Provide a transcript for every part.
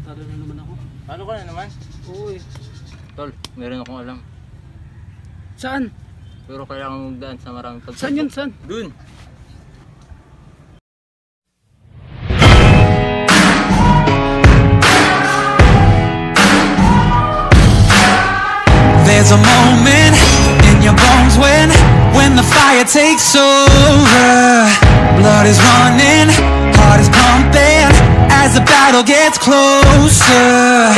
Talo na naman ako. Talo ka na naman? Oo eh. Tol, meron akong alam. Saan? Pero kailangan magdaan sa maraming pagsasak. Saan yun? Saan? Dun! There's a moment in your bones when the fire takes over. Blood is running, heart is pumping as the battle gets closer.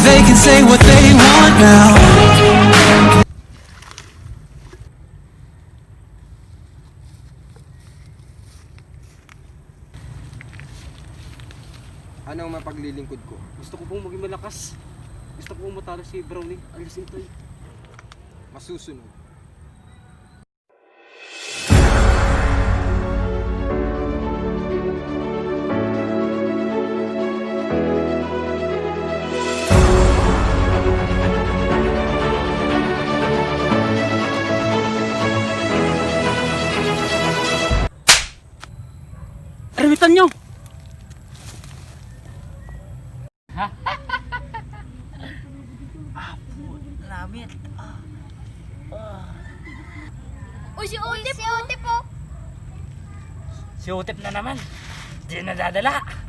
They can say what they want now. Ano ang mapaglilingkod ko? Gusto ko pong maging malakas. Gusto ko pong matalo si Brownie. Alisin to eh. Masusunod. Aramitan nyo! Uy, si Utip po! Si Utip na naman. Di na dadala.